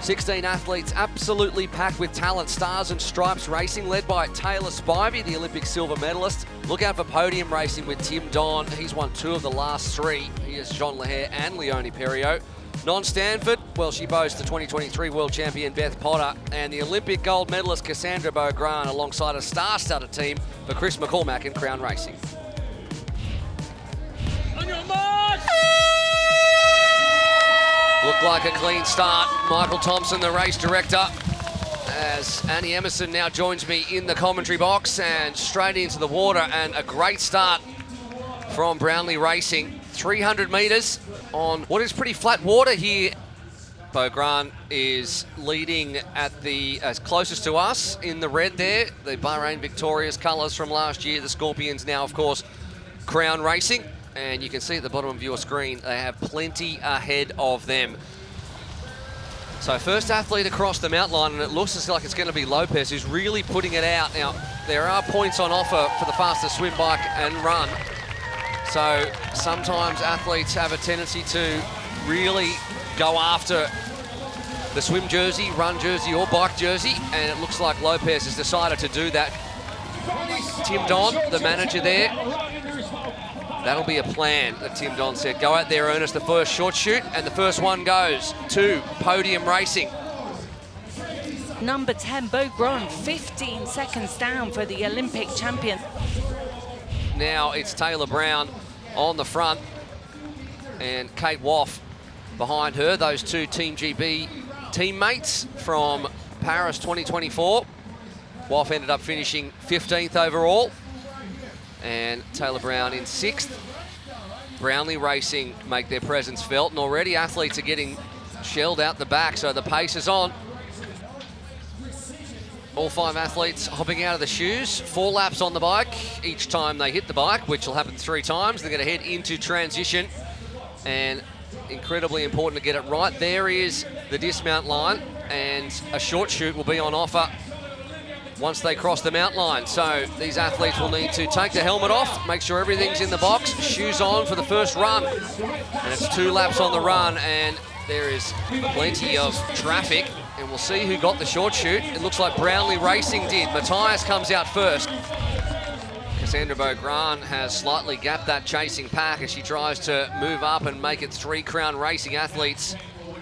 16 athletes absolutely packed with talent. Stars and Stripes Racing, led by Taylor Spivey, the Olympic silver medalist. Look out for podium racing with Tim Don. He's won 2 of the last 3. He is Jean Lahair and Leonie Perriot. Non-Stanford, well, she boasts the 2023 world champion Beth Potter and the Olympic gold medalist Cassandra Beaugrand, alongside a star-studded team for Chris McCormack and Crown Racing. On your mark! Looked like a clean start. Michael Thompson, the race director, as Annie Emerson now joins me in the commentary box, and straight into the water, and a great start from Brownlee Racing. 300 metres on what is pretty flat water here. Beaugrand is leading at the closest to us in the red there. The Bahrain Victorious colours from last year. The Scorpions now, of course, Crown Racing. And you can see at the bottom of your screen, they have plenty ahead of them. So first athlete across the mountain line, and it looks like it's going to be Lopez who's really putting it out. Now, there are points on offer for the fastest swim, bike and run. So sometimes athletes have a tendency to really go after the swim jersey, run jersey or bike jersey, and it looks like Lopez has decided to do that. Tim Don, the manager there, that'll be a plan that Tim Don said. Go out there, earn us the first short shoot, and the first one goes to Podium Racing. Number 10, Beaugrand, 15 seconds down for the Olympic champion. Now it's Taylor Brown on the front and Kate Woff behind her. Those two Team GB teammates from Paris 2024. Woff ended up finishing 15th overall, and Taylor Brown in 6th. Brownlee Racing make their presence felt, and already athletes are getting shelled out the back, so the pace is on. All 5 athletes hopping out of the shoes, 4 laps on the bike each time they hit the bike, which will happen 3 times. They're going to head into transition, and incredibly important to get it right. There is the dismount line, and a short shoot will be on offer once they cross the mount line. So these athletes will need to take the helmet off, make sure everything's in the box, shoes on for the first run. And it's 2 laps on the run, and there is plenty of traffic. And we'll see who got the short shoot. It looks like Brownlee Racing did. Matthias comes out first. Cassandra Beaugrand has slightly gapped that chasing pack as she tries to move up and make it 3 Crown Racing athletes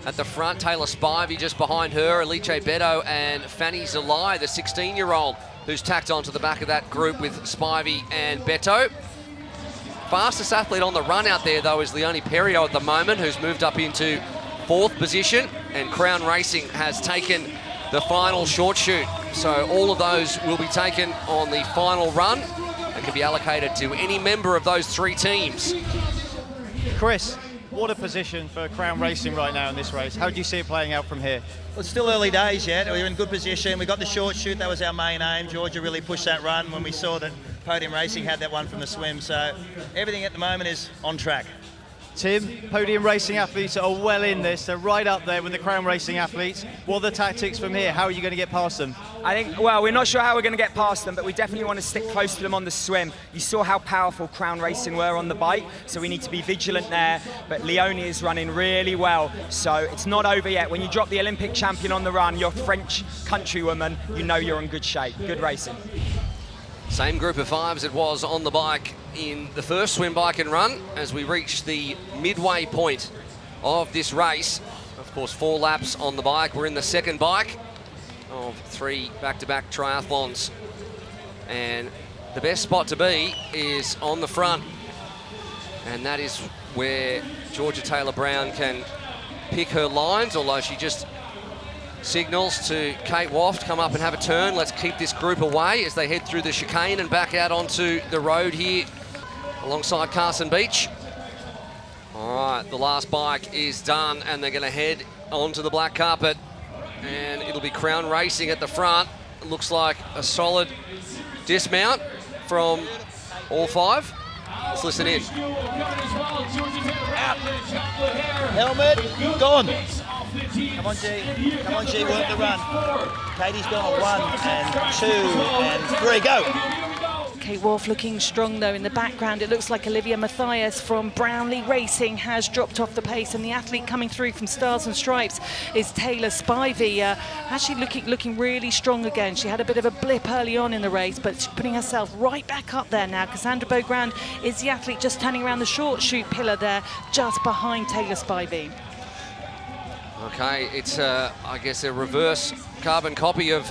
at the front. Taylor Spivey just behind her, Alice Beto and Fanny Zalai, the 16-year-old, who's tacked onto the back of that group with Spivey and Beto. Fastest athlete on the run out there, though, is Leonie Perriot at the moment, who's moved up into 4th position, and Crown Racing has taken the final short shoot. So all of those will be taken on the final run and can be allocated to any member of those 3 teams. Chris, what a position for Crown Racing right now in this race. How do you see it playing out from here? Well, it's still early days yet. We're in good position. We got the short shoot. That was our main aim. Georgia really pushed that run when we saw that Podium Racing had that one from the swim. So everything at the moment is on track. Tim, Podium Racing athletes are well in this. They're right up there with the Crown Racing athletes. What are the tactics from here? How are you going to get past them? I think, well, we're not sure how we're going to get past them, but we definitely want to stick close to them on the swim. You saw how powerful Crown Racing were on the bike, so we need to be vigilant there. But Leonie is running really well, so it's not over yet. When you drop the Olympic champion on the run, your French countrywoman, you know you're in good shape. Good racing. Same group of 5s it was on the bike in the first swim, bike and run as we reach the midway point of this race. Of course, 4 laps on the bike. We're in the second bike of 3 back-to-back triathlons. And the best spot to be is on the front. And that is where Georgia Taylor Brown can pick her lines, although she just signals to Kate Woff to come up and have a turn. Let's keep this group away as they head through the chicane and back out onto the road here alongside Carson Beach. All right, the last bike is done and they're going to head onto the black carpet, and it'll be Crown Racing at the front. It looks like a solid dismount from all 5. Let's listen in. Out. Helmet, gone. Come on, G. Come on, G. Work the run. Katie's gone on 1 and 2 and 3. Go. Kate Wolf looking strong though. In the background, it looks like Olivia Mathias from Brownlee Racing has dropped off the pace, and the athlete coming through from Stars and Stripes is Taylor Spivey. Actually looking really strong again. She had a bit of a blip early on in the race, but she's putting herself right back up there now. Cassandra Beaugrand is the athlete just turning around the short chute pillar there, just behind Taylor Spivey. Okay, it's I guess a reverse carbon copy of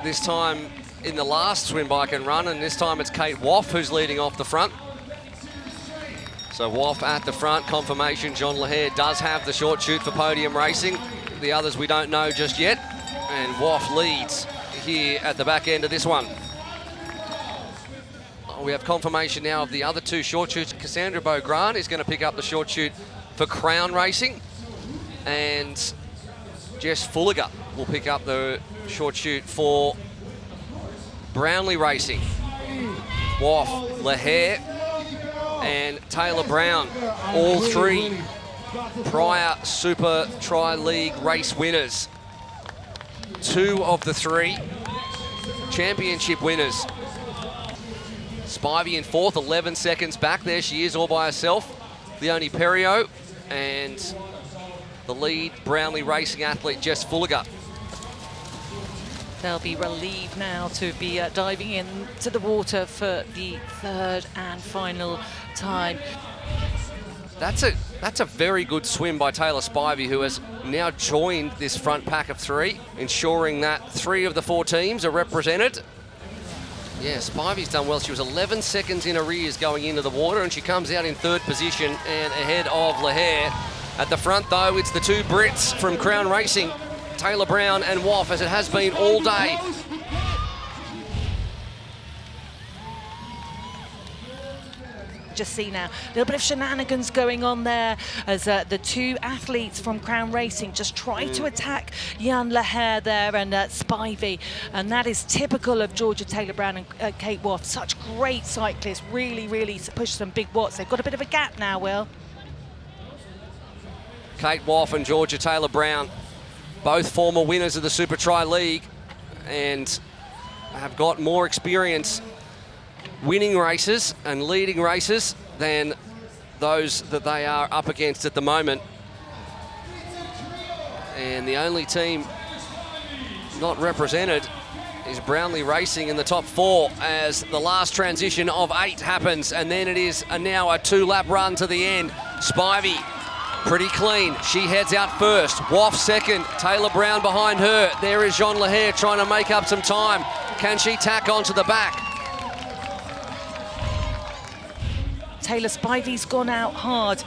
this time in the last swim, bike and run, and this time it's Kate Woff who's leading off the front. So Woff at the front, confirmation John Lahair does have the short chute for Podium Racing. The others we don't know just yet, and Woff leads here at the back end of this one. We have confirmation now of the other two short chutes. Cassandra Beaugrand is going to pick up the short chute for Crown Racing, and Jess Fulliger will pick up the short chute for Brownlee Racing. Woff, Lahair and Taylor Brown, all three prior Super Tri-League race winners. Two of the three championship winners. Spivey in fourth, 11 seconds back. There she is all by herself. Leonie Perriot and the lead Brownlee Racing athlete Jess Fulliger. They'll be relieved now to be diving into the water for the third and final time. That's a very good swim by Taylor Spivey, who has now joined this front pack of three, ensuring that 3 of the 4 teams are represented. Yeah, Spivey's done well. She was 11 seconds in arrears going into the water, and she comes out in third position and ahead of Lahair. At the front, though, it's the two Brits from Crown Racing, Taylor Brown and Woff, as it has been all day. Just see now, a little bit of shenanigans going on there as the two athletes from Crown Racing just try to attack Jan Lahair there and Spivey, and that is typical of Georgia Taylor Brown and Kate Woff. Such great cyclists, really push some big watts. They've got a bit of a gap now, Will. Kate Woff and Georgia Taylor Brown, both former winners of the Super Tri-League, and have got more experience winning races and leading races than those that they are up against at the moment. And the only team not represented is Brownlee Racing in the top 4 as the last transition of 8 happens, and then it is now a 2-lap run to the end. Spivey pretty clean. She heads out first. Woff second. Taylor Brown behind her. There is Jean Lahair trying to make up some time. Can she tack onto the back? Taylor Spivey's gone out hard.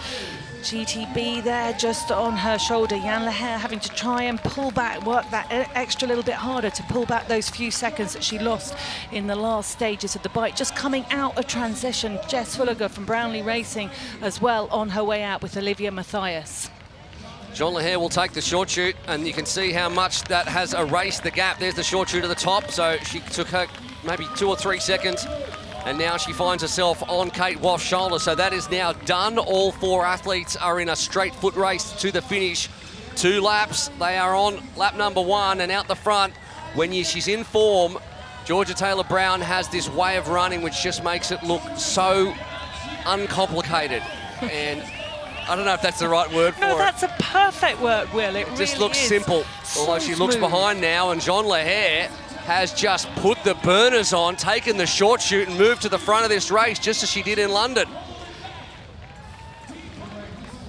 GTB there just on her shoulder. Jan Lahair having to try and pull back, work that extra little bit harder to pull back those few seconds that she lost in the last stages of the bike. Just coming out of transition, Jess Fulliger from Brownlee Racing as well on her way out with Olivia Mathias. Jean Lahair will take the short chute, and you can see how much that has erased the gap. There's the short chute at the top, so she took her maybe 2 or 3 seconds. And now she finds herself on Kate Woff's shoulder. So that is now done. All 4 athletes are in a straight foot race to the finish. 2 laps. They are on lap number 1, and out the front, when she's in form, Georgia Taylor Brown has this way of running which just makes it look so uncomplicated. And I don't know if that's the right word for it. No, that's a perfect word, Will. It just really looks is. simple. Although she looks behind now, and Jean Lahair has just put the burners on, taken the short chute and moved to the front of this race just as she did in London.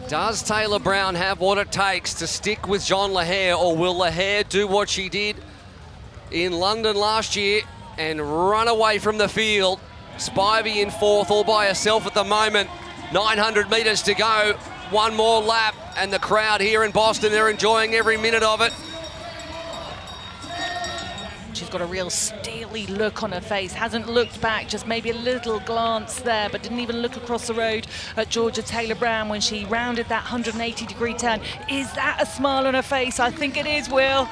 Does Taylor Brown have what it takes to stick with Jean Lahair, or will Lahair do what she did in London last year and run away from the field? Spivey in 4th all by herself at the moment. 900 metres to go. 1 more lap, and the crowd here in Boston, they're enjoying every minute of it. She's got a real steely look on her face, hasn't looked back, just maybe a little glance there, but didn't even look across the road at Georgia Taylor Brown when she rounded that 180-degree turn. Is that a smile on her face? I think it is, Will.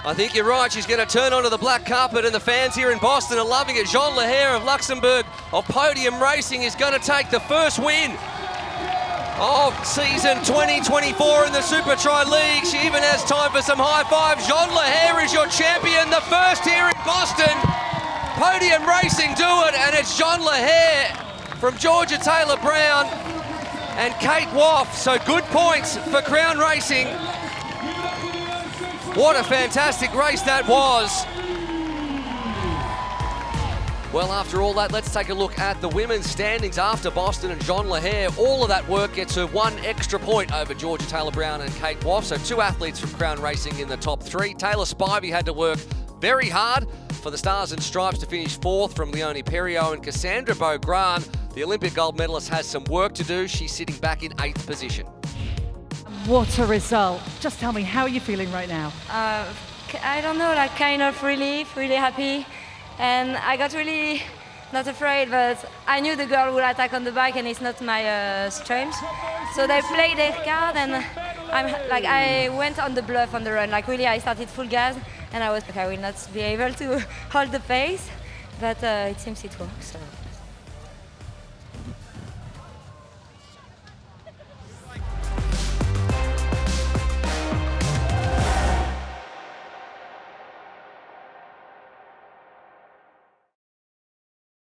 I think you're right. She's going to turn onto the black carpet, and the fans here in Boston are loving it. Jean Lahair of Luxembourg of Podium Racing is going to take the first win of season 2024 in the Super Tri-League. She even has time for some high fives. Jean Lahair is your champion, the first here in Boston. Podium Racing do it, and it's Jean Lahair from Georgia Taylor Brown and Kate Woff. So good points for Crown Racing. What a fantastic race that was. Well, after all that, let's take a look at the women's standings after Boston and Jean Lahair. All of that work gets her 1 extra point over Georgia Taylor Brown and Kate Woff. So 2 athletes from Crown Racing in the top 3. Taylor Spivey had to work very hard for the Stars and Stripes to finish 4th from Leonie Perriot, and Cassandra Beaugrand, the Olympic gold medalist, has some work to do. She's sitting back in 8th position. What a result. Just tell me, how are you feeling right now? I don't know, like kind of relief, really happy. And I got really not afraid, but I knew the girl would attack on the bike and it's not my strength. So they played their card and I went on the bluff on the run. Like really, I started full gas and I was like, I will not be able to hold the pace, but it seems it works. So.